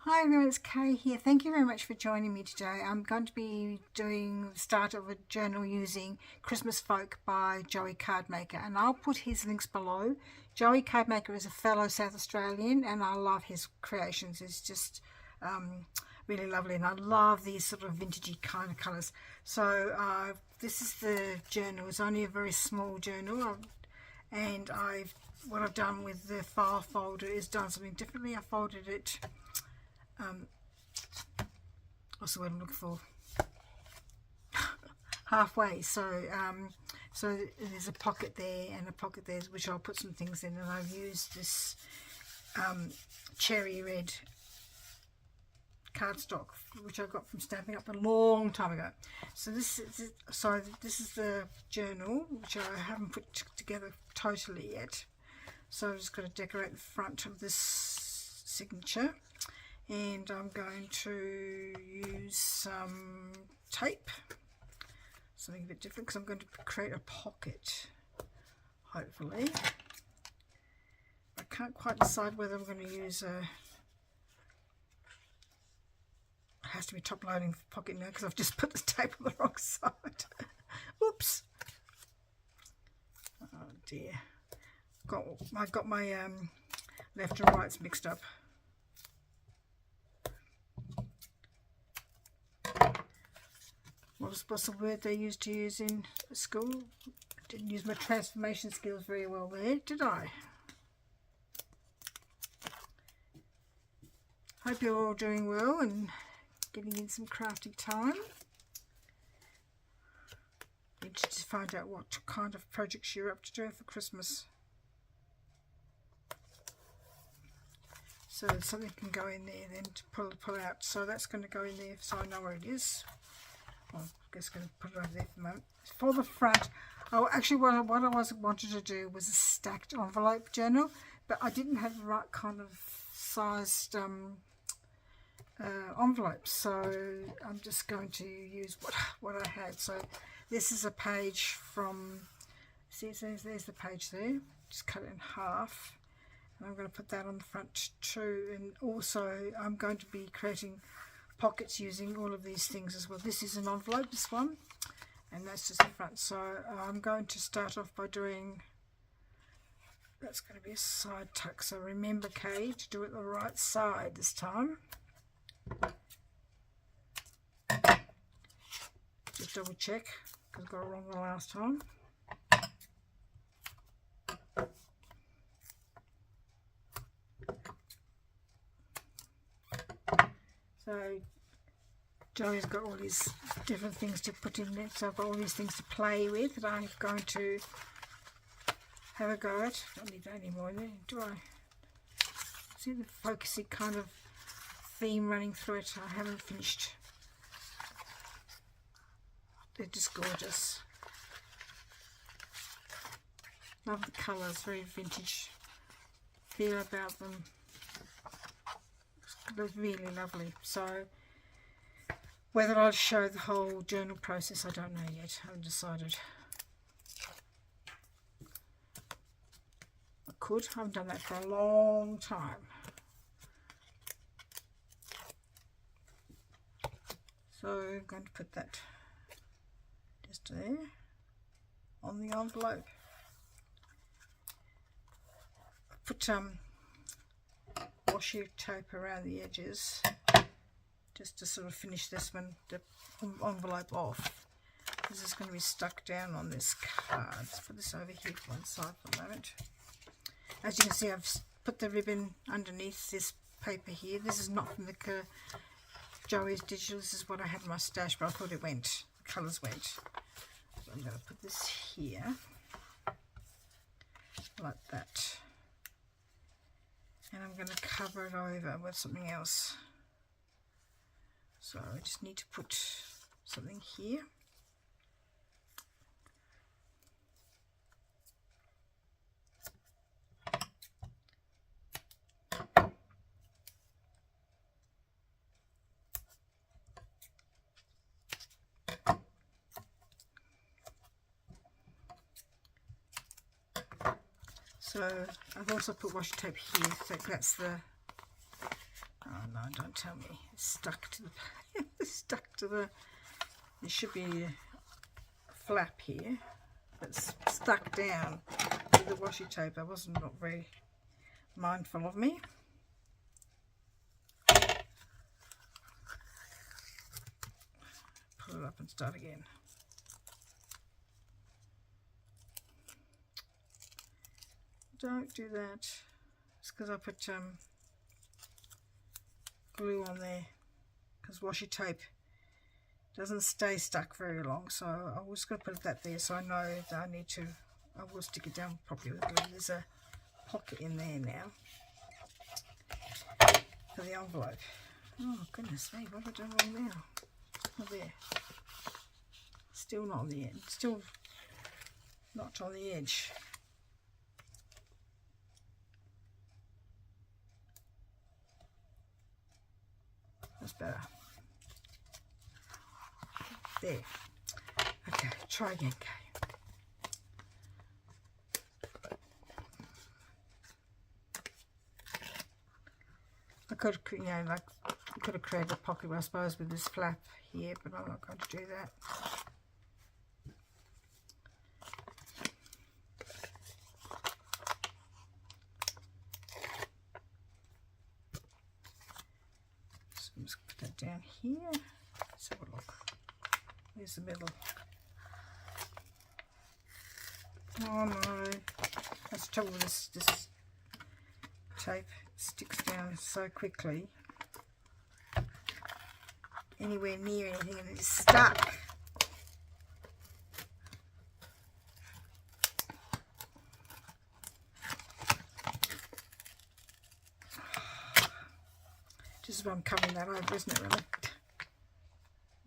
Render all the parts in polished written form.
Hi everyone, it's Kay here. Thank you very much for joining me today. I'm going to be doing the start of a journal using Christmas Folk by Joey Cardmaker, and I'll put his links below. Joey Cardmaker is a fellow South Australian and I love his creations. It's just really lovely, and I love these sort of vintagey kind of colours. So this is the journal. It's only a very small journal, and what I've done with the file folder is done something differently. I folded it what's the word I'm looking for, halfway, so there's a pocket there and a pocket there which I'll put some things in, and I've used this cherry red cardstock which I got from Stampin' Up a long time ago. So this is the journal, which I haven't put together totally yet, so I've just got to decorate the front of this signature. And I'm going to use some tape, something a bit different, because I'm going to create a pocket, hopefully. I can't quite decide whether I'm going to use it has to be top loading pocket now because I've just put the tape on the wrong side. Oops. Oh dear. I got my left and rights mixed up. What's the word they used to use in school? I didn't use my transformation skills very well there, did I? Hope you're all doing well and getting in some crafty time. Interested to find out what kind of projects you're up to do for Christmas. So something can go in there then to pull out. So that's going to go in there so I know where it is. I'm just going to put it over there for the moment. For the front, actually what I wanted to do was a stacked envelope journal, but I didn't have the right kind of sized envelopes, so I'm just going to use what I had. So this is a page from, see, there's the page there, just cut it in half, and I'm going to put that on the front too. And also I'm going to be creating pockets using all of these things as well. This is an envelope, this one, and that's just the front. So I'm going to start off by doing, that's going to be a side tuck, so remember, Kay, to do it the right side this time. Just double check because I got it wrong the last time. So Joey's got all these different things to put in there, so I've got all these things to play with that I'm going to have a go at. Don't need that anymore, do I? See the focusy kind of theme running through it. I haven't finished. They're just gorgeous. Love the colours, very vintage feel about them. They're really lovely. So whether I'll show the whole journal process, I don't know yet. I haven't decided. I could. I haven't done that for a long time. So I'm going to put that just there on the envelope. I put washi tape around the edges just to sort of finish this one, the envelope off. This is going to be stuck down on this card. Let's put this over here to one side for a moment. As you can see, I've put the ribbon underneath this paper here. This is not from the Joey's Digital. This is what I had in my stash, but I thought it went, the colours went. So I'm going to put this here like that, and I'm going to cover it over with something else. So I just need to put something here. So I've also put washi tape here, so that's the Oh no, don't tell me. It's stuck to the stuck to the, there should be a flap here. It's stuck down with the washi tape. That wasn't not very mindful of me. Pull it up and start again. Don't do that. It's because I put glue on there, because washi tape doesn't stay stuck very long, so I was going to put that there so I know that I need to, I will stick it down properly with glue. There's a pocket in there now for the envelope. Oh goodness me, what have I done wrong now? Not there. Still not on the end. Still not on the edge. That's better. There. Okay, try again, Kay. I could, you know, like, I could have created a pocket, I suppose, with this flap here, but I'm not going to do that. So I'm just going to put that down here. Let's have a look. There's the middle. Oh no, that's the trouble with this tape. It sticks down so quickly. Anywhere near anything and it's stuck. Just I'm covering that over, isn't it, really?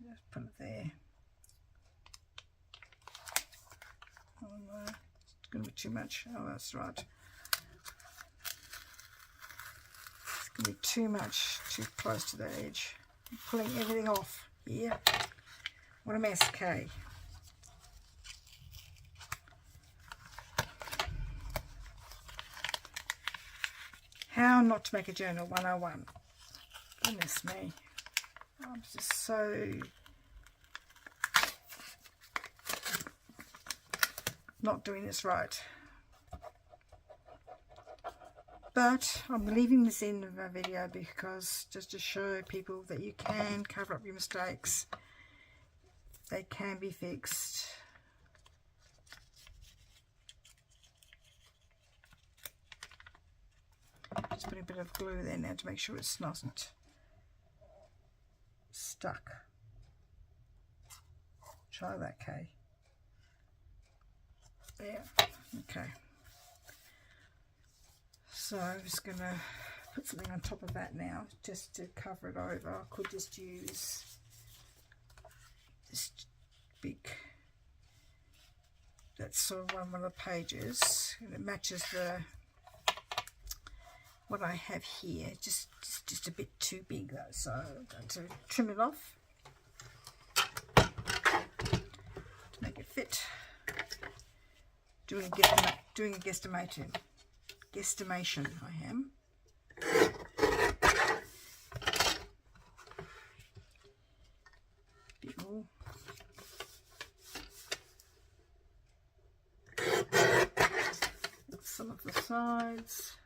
Just put it there. Oh no, it's going to be too much. Oh, that's right. It's going to be too much, too close to the edge. I'm pulling everything off here. What a mess, Kay. How not to make a journal 101. Goodness me. I'm just so not doing this right. But I'm leaving this in of my video because just to show people that you can cover up your mistakes. They can be fixed. Just putting a bit of glue there now to make sure it's not stuck. Try that, Kay. There. Okay. So I'm just going to put something on top of that now just to cover it over. I could just use this big, that's sort of one of the pages, and it matches the what I have here. Just a bit too big though, so I'm going to trim it off to make it fit. Doing a guesstimation. I am. Bit more. Some of the sides.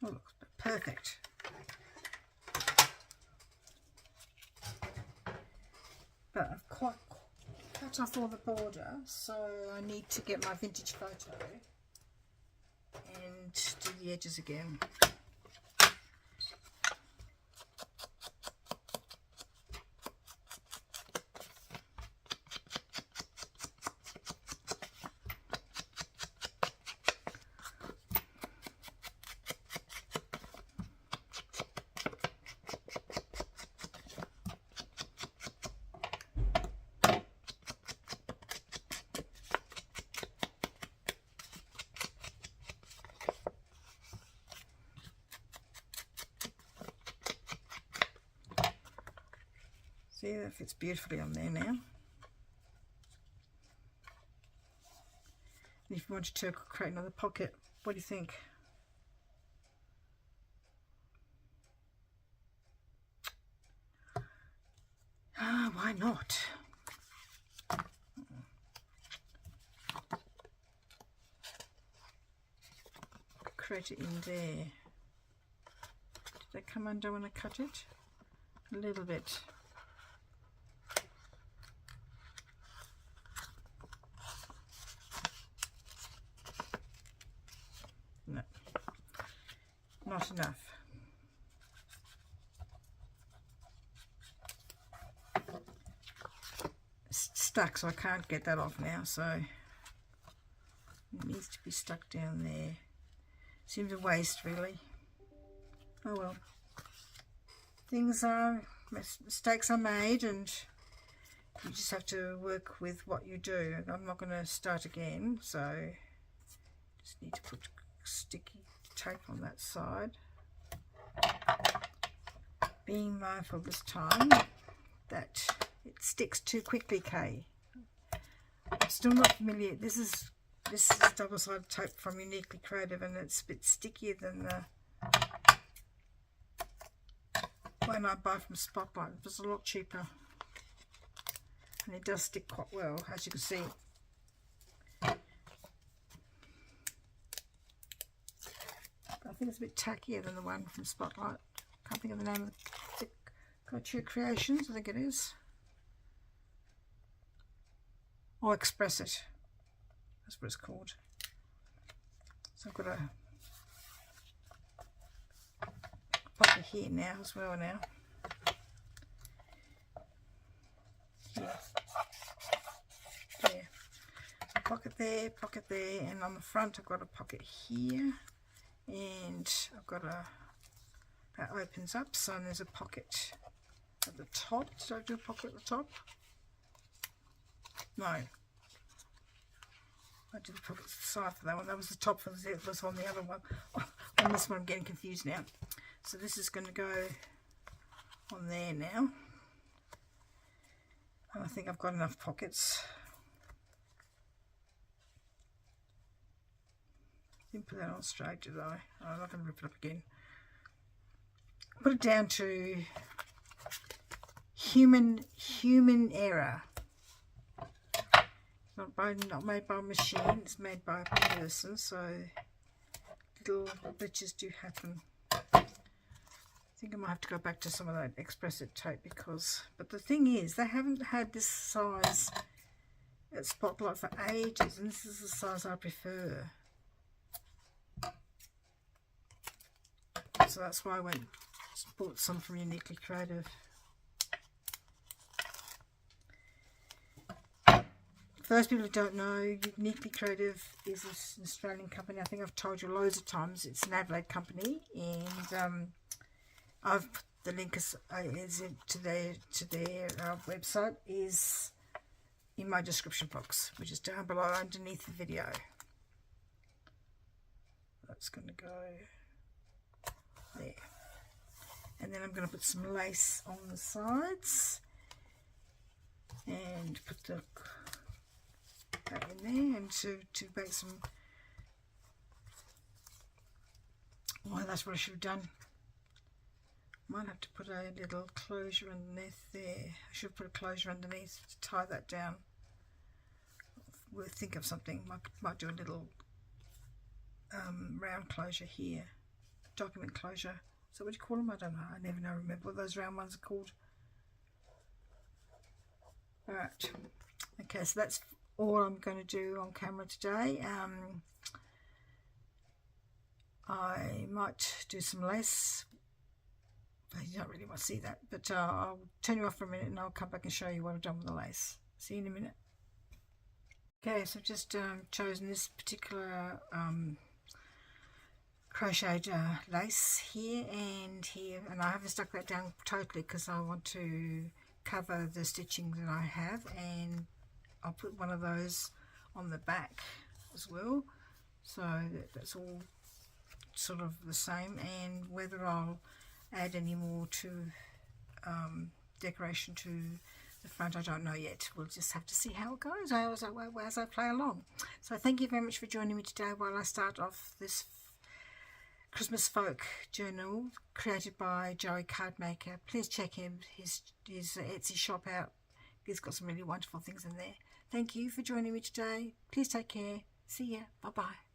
Oh, looks perfect. But I've quite cut off all the border, so I need to get my vintage photo and do the edges again. See, that fits beautifully on there now. And if you wanted to create another pocket, what do you think? Why not? Create it in there. Did that come under when I cut it? A little bit. No, not enough. It's stuck, so I can't get that off now, so it needs to be stuck down there. Seems a waste, really. Oh well. Mistakes are made, and you just have to work with what you do. I'm not going to start again, so just need to put sticky tape on that side. Being mindful this time that it sticks too quickly, Kay. I'm still not familiar. This is double-sided tape from Uniquely Creative, and it's a bit stickier than the one I buy from Spotlight. It was a lot cheaper, and it does stick quite well, as you can see. I think it's a bit tackier than the one from Spotlight. Can't think of the name of the Couture Creations, I think it is. Or Express It. That's what it's called. So I've got a pocket here now as well now. Here. There. A pocket there, and on the front I've got a pocket here, and I've got that opens up, so there's a pocket at the top. Did I do a pocket at the top? No. I did the pocket at the side for that one. That was the top for it was on the other one. On this one I'm getting confused now. So this is going to go on there now. And I think I've got enough pockets. Didn't put that on straight, did I? Oh, I'm not going to rip it up again. Put it down to human error. Not made by a machine, it's made by a person, so little glitches do happen. I think I might have to go back to some of that Express It tape but the thing is, they haven't had this size at Spotlight for ages, and this is the size I prefer. So that's why I bought some from Uniquely Creative. For those people who don't know, Uniquely Creative is an Australian company. I think I've told you loads of times. It's an Adelaide company, and I've put the link to their website is in my description box, which is down below underneath the video. That's going to go there, and then I'm going to put some lace on the sides and put that in there, and to make some. Oh, that's what I should have done. Might have to put a little closure underneath there. I should put a closure underneath to tie that down. We'll think of something. Might do a little round closure here. Document closure. So what do you call them? I don't know. I never remember what those round ones are called. Alright. Okay, so that's all I'm going to do on camera today. I might do some lace. You don't really want to see that, but I'll turn you off for a minute and I'll come back and show you what I've done with the lace. See you in a minute. Okay, so I've just chosen this particular crocheted lace here and here, and I haven't stuck that down totally because I want to cover the stitching that I have, and I'll put one of those on the back as well, so that's all sort of the same. And whether I'll add any more to decoration to the front. I don't know yet. We'll just have to see how it goes as I play along. So thank you very much for joining me today while I start off this Christmas folk journal created by Joey Cardmaker. Please check his Etsy shop out. He's got some really wonderful things in there. Thank you for joining me today. Please take care. See ya. Bye bye.